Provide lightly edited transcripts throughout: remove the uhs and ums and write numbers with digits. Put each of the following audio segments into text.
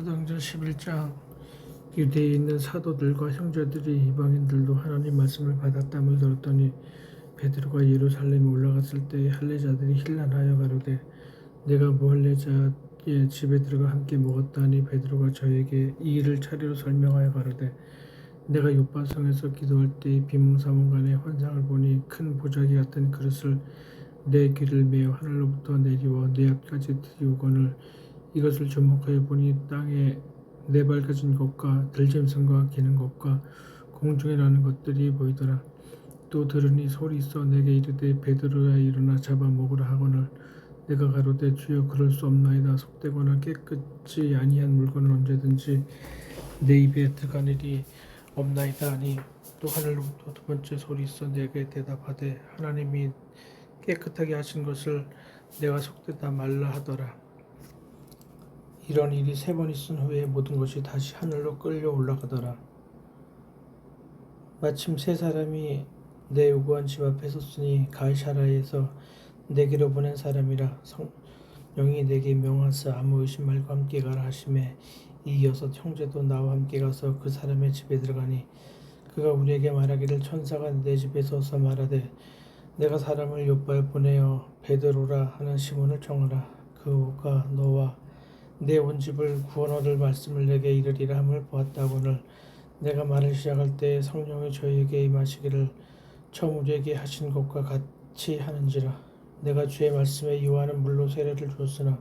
사도행전 11장. 유대에 있는 사도들과 형제들이 이방인들도 하나님 말씀을 받았다을 들었더니 베드로가 예루살렘에 올라갔을 때 할례자들이 hil난하여 가로되 내가 무할례자의 집에 들어가 함께 먹었다 하니 베드로가 저에게 이 일을 차례로 설명하여 가로되 내가 요바성에서 기도할 때 비몽사몽간에 환상을 보니 큰 보자기 같은 그릇을 내 귀를 메어 하늘로부터 내리워 내 앞까지 들이오거늘 이것을 주목하여 보니 땅에 네 발 가진 것과 들짐승과 기는 것과 공중에 나는 것들이 보이더라. 또 들으니 소리 있어 내게 이르되 베드로야 일어나 잡아 먹으라 하거늘 내가 가로되 주여 그럴 수 없나이다. 속되거나 깨끗이 아니한 물건은 언제든지 내 입에 들어갈 일이 없나이다 하니 또 하늘로부터 두 번째 소리 있어 내게 대답하되 하나님이 깨끗하게 하신 것을 내가 속되다 말라 하더라. 이런 일이 3번 있은 후에 모든 것이 다시 하늘로 끌려 올라가더라. 마침 3사람이 내 요구한 집 앞에 섰으니 가이사라에서 내게로 보낸 사람이라. 성령이 내게 명하사 아무 의심 말고 함께 가라 하시매 이 6 형제도 나와 함께 가서 그 사람의 집에 들어가니 그가 우리에게 말하기를 천사가 내 집에 서서 말하되 내가 사람을 요바에 보내어 베드로라 하는 시몬을 청하라. 그가 너와 내 온 집을 구원 얻을 말씀을 내게 이르리라 함을 보았다거늘 내가 말을 시작할 때 성령이 저희에게 임하시기를 처음 우리에게 하신 것과 같이 하는지라. 내가 주의 말씀에 요한은 물로 세례를 주었으나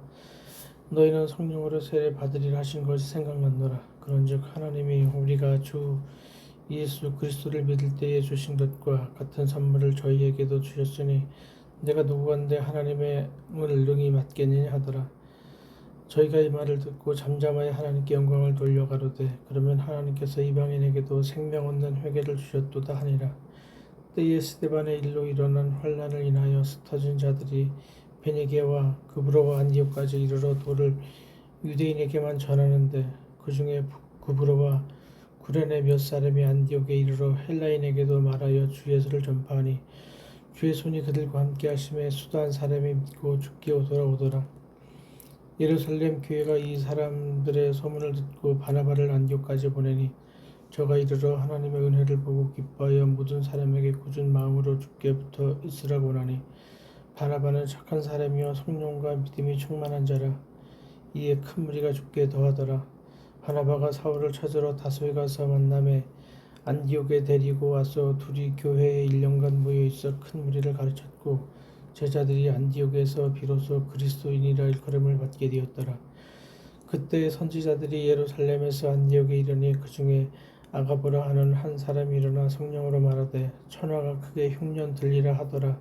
너희는 성령으로 세례 받으리라 하신 것이 생각났노라. 그런즉 하나님이 우리가 주 예수 그리스도를 믿을 때에 주신 것과 같은 선물을 저희에게도 주셨으니 내가 누구건대 하나님의 을 능히 맡겠느냐 하더라. 저희가 이 말을 듣고 잠잠하여 하나님께 영광을 돌려 가로되 그러면 하나님께서 이방인에게도 생명 얻는 회개를 주셨도다 하니라. 때에 스데반의 일로 일어난 환난을 인하여 흩어진 자들이 베니게와 그브로와 안디옥까지 이르러 도를 유대인에게만 전하는데 그 중에 그브로와 구레네 몇 사람이 안디옥에 이르러 헬라인에게도 말하여 주 예수를 전파하니 주의 손이 그들과 함께 하심에 수도 한 사람이 믿고 죽게 돌아오더라. 예루살렘 교회가 이 사람들의 소문을 듣고 바나바를 안디옥까지 보내니 저가 이르러 하나님의 은혜를 보고 기뻐하여 모든 사람에게 굳은 마음으로 주께 붙어 있으라고 원하니 바나바는 착한 사람이요 성령과 믿음이 충만한 자라. 이에 큰 무리가 주께 더하더라. 바나바가 사울을 찾으러 다소에 가서 만남에 안디옥에 데리고 와서 둘이 교회에 1년간 모여 있어 큰 무리를 가르쳤고 제자들이 안디옥에서 비로소 그리스도인이라 일컬음을 받게 되었더라. 그때 선지자들이 예루살렘에서 안디옥에 이르니 그 중에 아가보라 하는 한 사람이 일어나 성령으로 말하되 천하가 크게 흉년 들리라 하더라.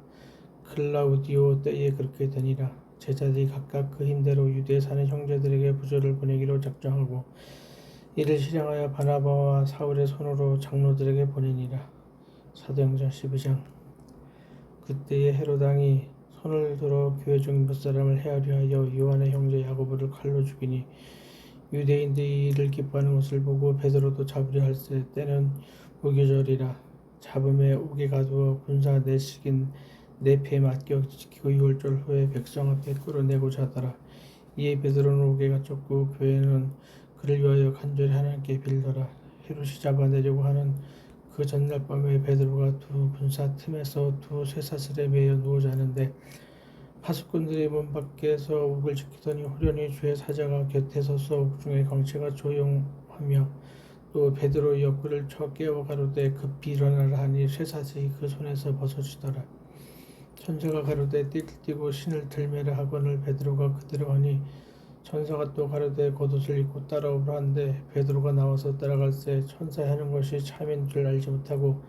클라우디오 때에 그렇게 되니라. 제자들이 각각 그 힘대로 유대에 사는 형제들에게 부조를 보내기로 작정하고 이를 실행하여 바나바와 사울의 손으로 장로들에게 보내니라. 사도행전 12장. 그때에 헤로당이 손을 들어 교회 중 몇 사람을 해하려 하여 요한의 형제 야고보를 칼로 죽이니 유대인들이 이를 기뻐하는 것을 보고 베드로도 잡으려 할세 때는 무교절이라. 잡음에 옥에 가두어 군사 내식인 내패에 맡겨 지키고 6월절 후에 백성 앞에 끌어내고자 하더라. 이에 베드로는 옥에 갇혔고 교회는 그를 위하여 간절히 하나님께 빌더라. 헤롯이 잡아내려고 하는 그 전날 밤에 베드로가 두 군사 틈에서 두 쇠사슬에 매여 누워 자는데 파수꾼들이 문 밖에서 옥을 지키더니 호련히 주의 사자가 곁에 서서 옥중의 광채가 조용하며 또 베드로의 옆구리를 쳐 깨워 가로되 급히 일어나라 하니 쇠사슬이 그 손에서 벗어지더라. 천사가 가로되 띠를 띠고 신을 들매라 하거늘 베드로가 그대로 하니 천사가 또 가로되 겉옷을 입고 따라오라 한데 베드로가 나와서 따라갈새 천사의 하는 것이 참인 줄 알지 못하고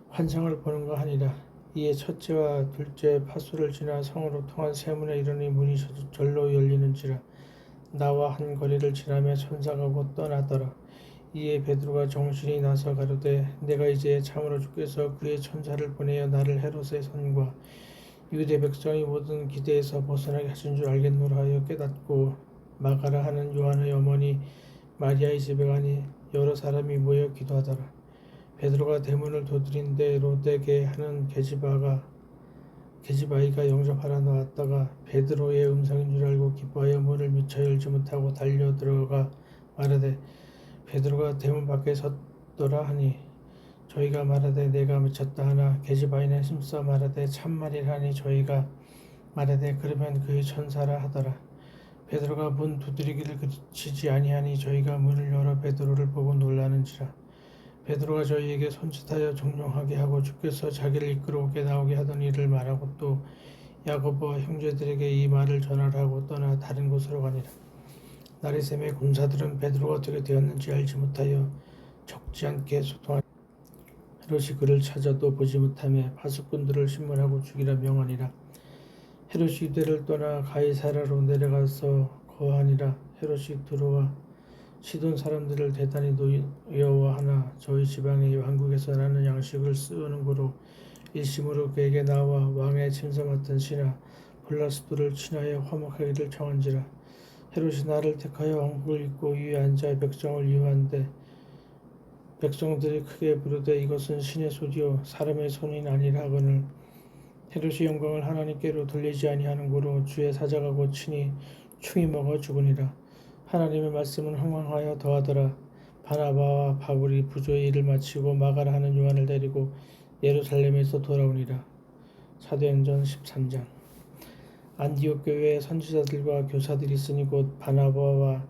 환상을 보는가 하니라. 이에 첫째와 둘째 파수를 지나 성으로 통한 세문에 이르니 문이 절로 열리는지라. 나와 한 거리를 지나며 천사가 곧 떠나더라. 이에 베드로가 정신이 나서 가로되 내가 이제 참으로 주께서 그의 천사를 보내어 나를 헤롯의 손과 유대 백성이 모든 기대에서 벗어나게 하신 줄 알겠노라 하여 깨닫고 마가라 하는 요한의 어머니 마리아의 집에 가니 여러 사람이 모여 기도하더라. 베드로가 대문을 두드린데 로데게 하는 계집아이가 영접하러 나왔다가 베드로의 음성인 줄 알고 기뻐하여 문을 미처 열지 못하고 달려 들어가 말하되 베드로가 대문 밖에 섰더라 하니 저희가 말하되 내가 미쳤다 하나 계집아이는 힘써 말하되 참말이라 하니 저희가 말하되 그러면 그의 천사라 하더라. 베드로가 문 두드리기를 그치지 아니하니 저희가 문을 열어 베드로를 보고 놀라는지라. 베드로가 저희에게 손짓하여 종용하게 하고 주께서 자기를 이끌어오게 나오게 하던 일을 말하고 또 야고보와 형제들에게 이 말을 전하라고 떠나 다른 곳으로 가니라. 날이 새매 군사들은 베드로가 어떻게 되었는지 알지 못하여 적지 않게 소통하니 헤롯이 그를 찾아도 보지 못하며 파수꾼들을 신문하고 죽이라 명하니라. 헤롯이 유대를 떠나 가이사라로 내려가서 거하니라. 헤롯이 들어와 시돈 사람들을 대단히 노여워하나 저희 지방의 왕국에서 나는 양식을 쓰는 고로 일심으로 그에게 나와 왕의 침사 맡은 신하 블라스도를 친하여 화목하기를 청한지라. 헤롯이 나를 택하여 왕복을 입고 위에 앉아 백성을 유하는데 백성들이 크게 부르되 이것은 신의 소리요 사람의 손이 아니라 하거늘 헤롯이 영광을 하나님께로 돌리지 아니하는 고로 주의 사자가 곧 친히 충이 먹어 죽으니라. 하나님의 말씀은 흥왕하여 더하더라. 바나바와 바울이 부조의 일을 마치고 마가라 하는 요한을 데리고 예루살렘에서 돌아오니라. 사도행전 13장. 안디옥 교회에 선지자들과 교사들이 있으니 곧 바나바와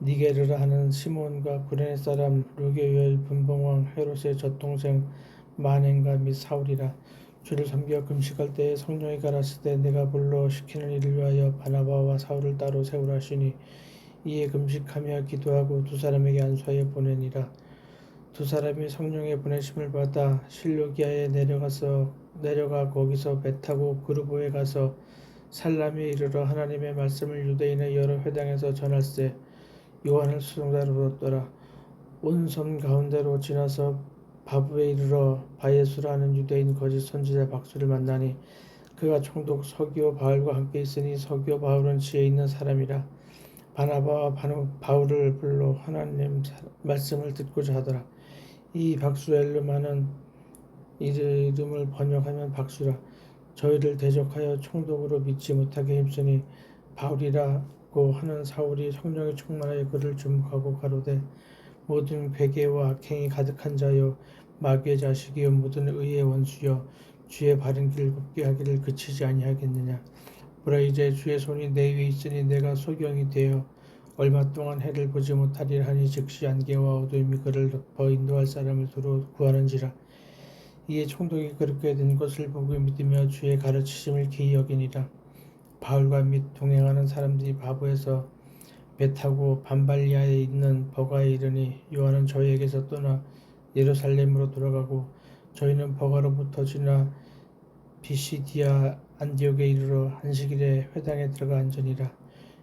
니게르라 하는 시몬과 구레네 사람 루게요의 분봉왕 헤롯의 젖동생 마넨과 및 사울이라. 주를 섬겨 금식할 때에 성령이 가라사대 내가 불러 시키는 일을 위하여 바나바와 사울을 따로 세우라 하시니 이에 금식하며 기도하고 두 사람에게 안수하여 보내니라. 두 사람이 성령의 보내심을 받아 실루기아에 내려가 거기서 배 타고 그루보에 가서 살람에 이르러 하나님의 말씀을 유대인의 여러 회당에서 전할세 요한을 수송자로 뒀더라. 온 섬 가운데로 지나서 바부에 이르러 바예수라 하는 유대인 거짓 선지자 박수를 만나니 그가 총독 서기오 바울과 함께 있으니 서기오 바울은 지혜 있는 사람이라. 바나바와 바울을 불러 하나님 말씀을 듣고자 하더라. 이 박수엘르마는 이름을 번역하면 박수라. 저희를 대적하여 총독으로 믿지 못하게 힘쓰니 바울이라고 하는 사울이 성령에 충만하여 그를 주목하고 가로되 모든 괴계와 악행이 가득한 자여 마귀의 자식이여 모든 의의 원수여 주의 바른 길 굽게 하기를 그치지 아니하겠느냐. 보라 이제 주의 손이 내 위에 있으니 내가 소경이 되어 얼마 동안 해를 보지 못하리라 하니 즉시 안개와 어두움이 그를 덮어 인도할 사람을 두루 구하는지라. 이에 총독이 그렇게 된 것을 보고 믿으며 주의 가르치심을 기이 여기니라. 바울과 및 동행하는 사람들이 바보에서 배 타고 반발리아에 있는 버가에 이르니 요한은 저희에게서 떠나 예루살렘으로 돌아가고 저희는 버가로부터 지나 비시디아 안디옥에 이르러 안식일에 회당에 들어가 앉으니라.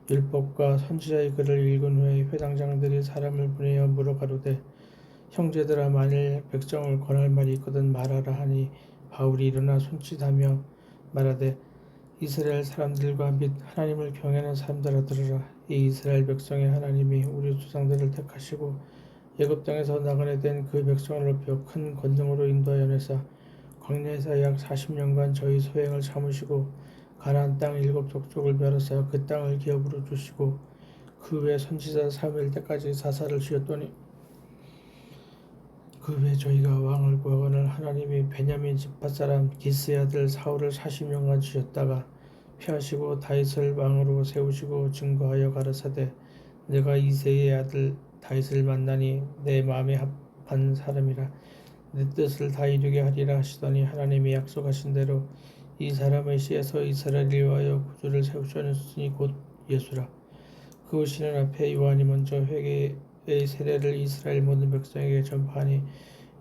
율법과 선지자의 글을 읽은 후에 회당장들이 사람을 보내어 물어 가로되 형제들아 만일 백성을 권할 말이 있거든 말하라 하니 바울이 일어나 손짓하며 말하되 이스라엘 사람들과 및 하나님을 경외하는 사람들아 들으라. 이 이스라엘 백성의 하나님이 우리 조상들을 택하시고 애굽 땅에서 나그네 된 그 백성을 높여 큰 권능으로 인도하여 내사 광야에서 약 40년간 저희 소행을 참으시고 가나안 땅 7족족을 멸하사 그 땅을 기업으로 주시고 그 후에 선지자 사무엘 때까지 사사를 주셨더니 그 후에 저희가 왕을 구하거늘 하나님이 베냐민 지파 사람 기스의 아들 사울을 40년간 주셨다가 피하시고 다윗을 왕으로 세우시고 증거하여 가라사대 내가 이새의 아들 다윗을 만나니 내 마음에 합한 사람이라 내 뜻을 다 이루게 하리라 하시더니 하나님이 약속하신 대로 이 사람의 씨에서 이스라엘을 위하여 구주를 세우셨으니 곧 예수라. 그 오시는 앞에 요한이 먼저 회개의 세례를 이스라엘 모든 백성에게 전파하니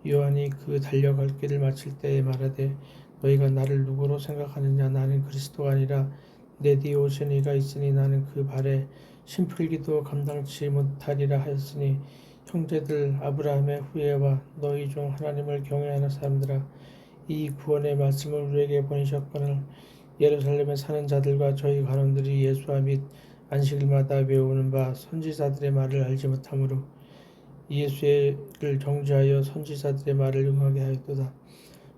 요한이 그 달려갈 길을 마칠 때에 말하되 너희가 나를 누구로 생각하느냐 나는 그리스도가 아니라 내 뒤에 오신 이가 있으니 나는 그 발에 심풀기도 감당치 못하리라 하였으니 형제들 아브라함의 후예와 너희 중 하나님을 경외하는 사람들아 이 구원의 말씀을 우리에게 보내셨거늘 예루살렘에 사는 자들과 저희 관원들이 예수와 및 안식일마다 외우는 바 선지자들의 말을 알지 못하므로 예수를 정죄하여 선지자들의 말을 응하게 하였도다.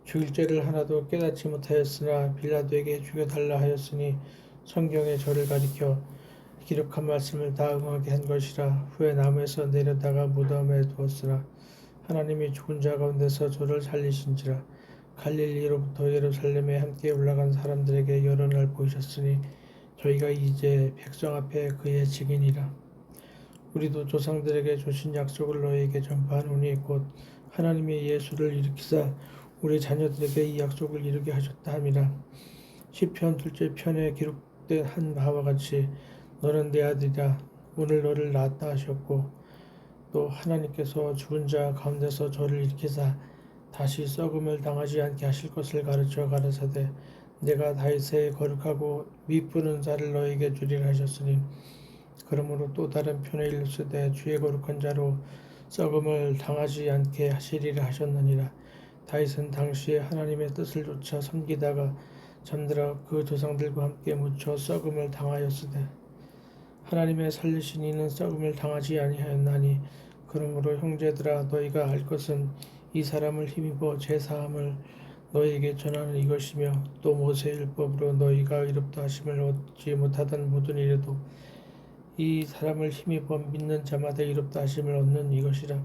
죽일 죄를 하나도 깨닫지 못하였으나 빌라도에게 죽여달라 하였으니 성경에 저를 가리켜 기록한 말씀을 다 응하게 한 것이라. 후에 나무에서 내려다가 무덤에 두었으나 하나님이 죽은 자 가운데서 저를 살리신지라. 갈릴리로부터 예루살렘에 함께 올라간 사람들에게 여러 날 보이셨으니 저희가 이제 백성 앞에 그의 증인이라. 우리도 조상들에게 주신 약속을 너희에게 전파하노니 곧 하나님이 예수를 일으키사 우리 자녀들에게 이 약속을 이루게 하셨다 함이라. 시편 2째 편에 기록된 바와 같이 너는 내 아들이라. 오늘 너를 낳았다 하셨고 또 하나님께서 죽은 자 가운데서 저를 일으키사 다시 썩음을 당하지 않게 하실 것을 가르쳐 가라사대 내가 다윗의 거룩하고 미쁘는 자를 너에게 주리라 하셨으니 그러므로 또 다른 편에 일렀으되 주의 거룩한 자로 썩음을 당하지 않게 하시리라 하셨느니라. 다윗은 당시에 하나님의 뜻을 쫓아 섬기다가 잠들어 그 조상들과 함께 묻혀 썩음을 당하였으되 하나님의 살리신 이는 썩음을 당하지 아니하였나니 그러므로 형제들아 너희가 알 것은 이 사람을 힘입어 제사함을 너희에게 전하는 이것이며 또 모세의 율법으로 너희가 의롭다 하심을 얻지 못하던 모든 일에도 이 사람을 힘입어 믿는 자마다 의롭다 하심을 얻는 이것이라.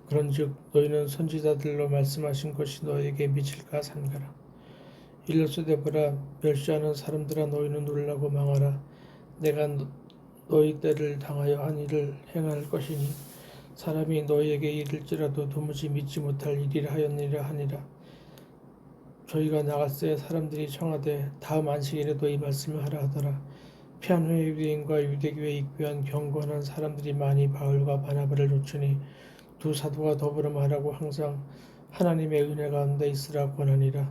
그런즉 너희는 선지자들로 말씀하신 것이 너희에게 미칠까 삼가라. 일러스되 보라 멸시하는 사람들아 너희는 놀라고 망하라. 내가 너희 때를 당하여 한 일을 행할 것이니 사람이 너희에게 이를지라도 도무지 믿지 못할 일이라 하였느니라 하니라. 저희가 나갔을 때 사람들이 청하되 다음 안식일에도 이 말씀을 하라 하더라. 피한 후에 유대인과 유대교에 입교한 경건한 사람들이 많이 바울과 바나바를 쫓으니 두 사도가 더불어 말하고 항상 하나님의 은혜 가운데 있으라 권하니라.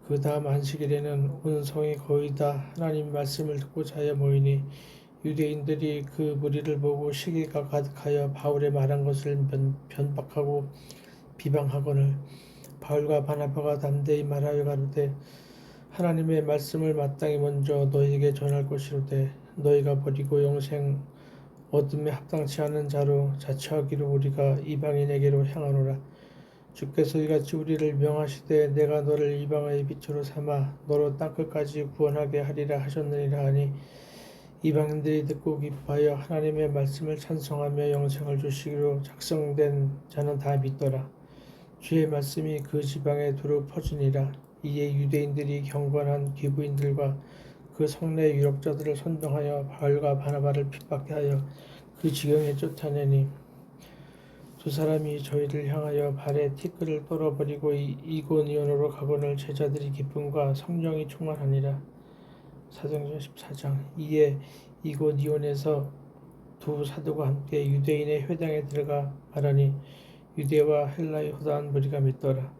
그 다음 안식일에는 온 성이 거의 다 하나님 말씀을 듣고자 하여 모이니 유대인들이 그 무리를 보고 시기가 가득하여 바울의 말한 것을 변박하고 비방하거늘 바울과 바나바가 담대히 말하여 가로되 하나님의 말씀을 마땅히 먼저 너희에게 전할 것이로되 너희가 버리고 영생 얻음에 합당치 않은 자로 자처하기로 우리가 이방인에게로 향하노라. 주께서 이같이 우리를 명하시되 내가 너를 이방의 빛으로 삼아 너로 땅끝까지 구원하게 하리라 하셨느니라 하니 이방인들이 듣고 기뻐하여 하나님의 말씀을 찬송하며 영생을 주시기로 작성된 자는 다 믿더라. 주의 말씀이 그 지방에 두루 퍼지니라. 이에 유대인들이 경건한 귀부인들과 그 성내 유력자들을 선동하여 바울과 바나바를 핍박해 하여 그 지경에 쫓아내니 두 사람이 저희를 향하여 발에 티끌을 떨어버리고 이고니온으로 가거늘 제자들이 기쁨과 성령이 충만하니라. 사도행전 14장. 이에 이고니온에서 두 사도가 함께 유대인의 회당에 들어가 말하니 유대와 헬라의 허다한 무리가 믿더라.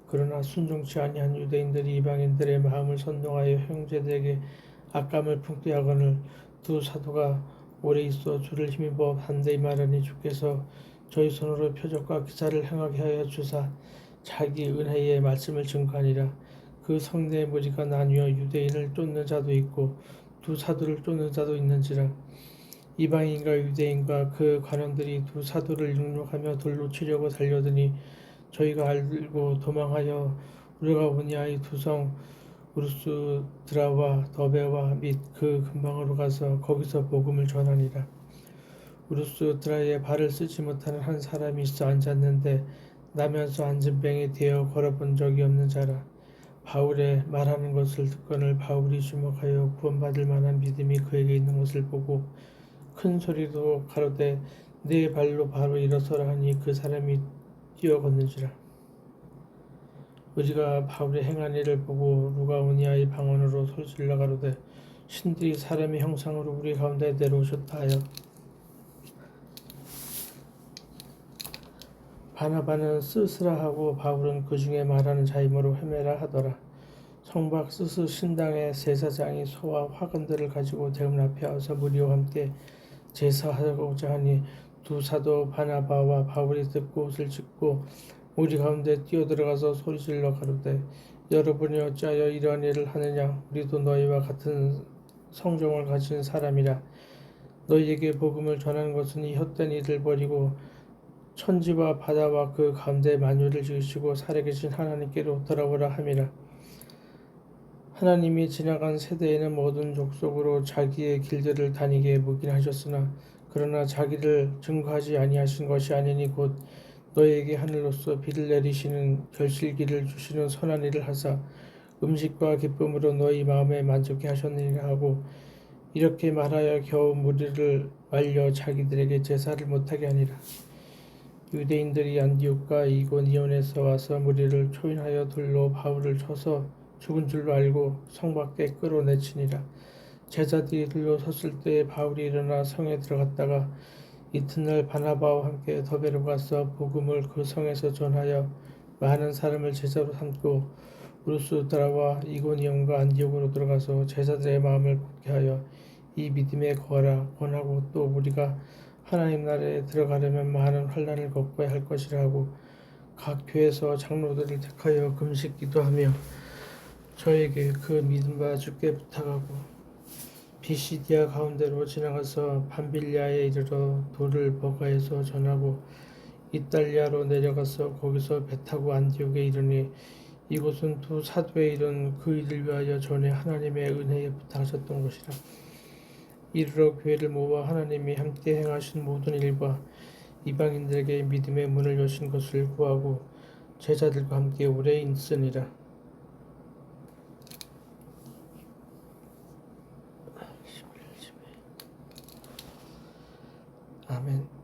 그러나 순종치 아니한 유대인들이 이방인들의 마음을 선동하여 형제들에게 악감을 품게 하거늘 두 사도가 오래 있어 주를 힘입어 반대히 말하니 주께서 저희 손으로 표적과 기사를 행하게 하여 주사 자기 은혜의 말씀을 증거하니라. 그 성내의 무리가 나뉘어 유대인을 쫓는 자도 있고 두 사도를 쫓는 자도 있는지라. 이방인과 유대인과 그 관원들이 두 사도를 육록하며 돌로 치려고 달려드니 저희가 알고 도망하여 우르가보니아의 두성 우르스드라와 더베와 및 그 근방으로 가서 거기서 복음을 전하니라. 우르스드라에 발을 쓰지 못하는 한 사람이 있어 앉았는데 나면서 앉은 뱅이 되어 걸어본 적이 없는 자라. 바울의 말하는 것을 듣거늘 바울이 주목하여 구원받을 만한 믿음이 그에게 있는 것을 보고 큰 소리로 가로되 네 발로 바로 일어서라 하니 그 사람이 뛰어 걷는지라. 우리가 바울의 행한 일을 보고 루가오니아의 방언으로 소리질러 가로되 신들이 사람의 형상으로 우리 가운데 내려오셨다 하여 바나바는 스스라 하고 바울은 그 중에 말하는 자이므로 헤매라 하더라. 성박 스스 신당의 제사장이 소와 화근들을 가지고 대문 앞에 와서 무리와 함께 제사하고자 하니 두 사도 바나바와 바울이 듣고 옷을 찢고 우리 가운데 뛰어들어가서 소리질러 가로되 여러분이 어찌하여 이러한 일을 하느냐. 우리도 너희와 같은 성정을 가진 사람이라. 너희에게 복음을 전하는 것은 이 헛된 일을 버리고 천지와 바다와 그 가운데 만유를 지으시고 살아계신 하나님께로 돌아오라 함이라. 하나님이 지나간 세대에는 모든 족속으로 자기의 길들을 다니게 묵인하셨으나 그러나 자기를 증거하지 아니하신 것이 아니니 곧 너에게 하늘로서 비를 내리시는 결실기를 주시는 선한 일을 하사 음식과 기쁨으로 너희 마음에 만족해 하셨느니라 하고 이렇게 말하여 겨우 무리를 말려 자기들에게 제사를 못하게 하니라. 유대인들이 안디옥과 이고니온에서 와서 무리를 초인하여 돌로 바울을 쳐서 죽은 줄로 알고 성 밖에 끌어내치니라. 제자들이 들로 섰을 때에 바울이 일어나 성에 들어갔다가 이튿날 바나바와 함께 더베로 가서 복음을 그 성에서 전하여 많은 사람을 제자로 삼고 루스드라와 이고니온과 안디옥으로 들어가서 제자들의 마음을 굳게 하여 이 믿음에 거하라 권하고 또 우리가 하나님 나라에 들어가려면 많은 환난을 겪어야 할 것이라 하고 각 교회에서 장로들을 택하여 금식 기도하며 저에게 그 믿음과 주께 부탁하고 비시디아 가운데로 지나가서 밤빌리아에 이르러 돌을 버가에서 전하고 이탈리아로 내려가서 거기서 배 타고 안디옥에 이르니 이곳은 두 사도에 이른 그 일을 위하여 전에 하나님의 은혜에 부탁하셨던 곳이라. 이르러 교회를 모아 하나님이 함께 행하신 모든 일과 이방인들에게 믿음의 문을 여신 것을 구하고 제자들과 함께 오래 있으니라. 아멘.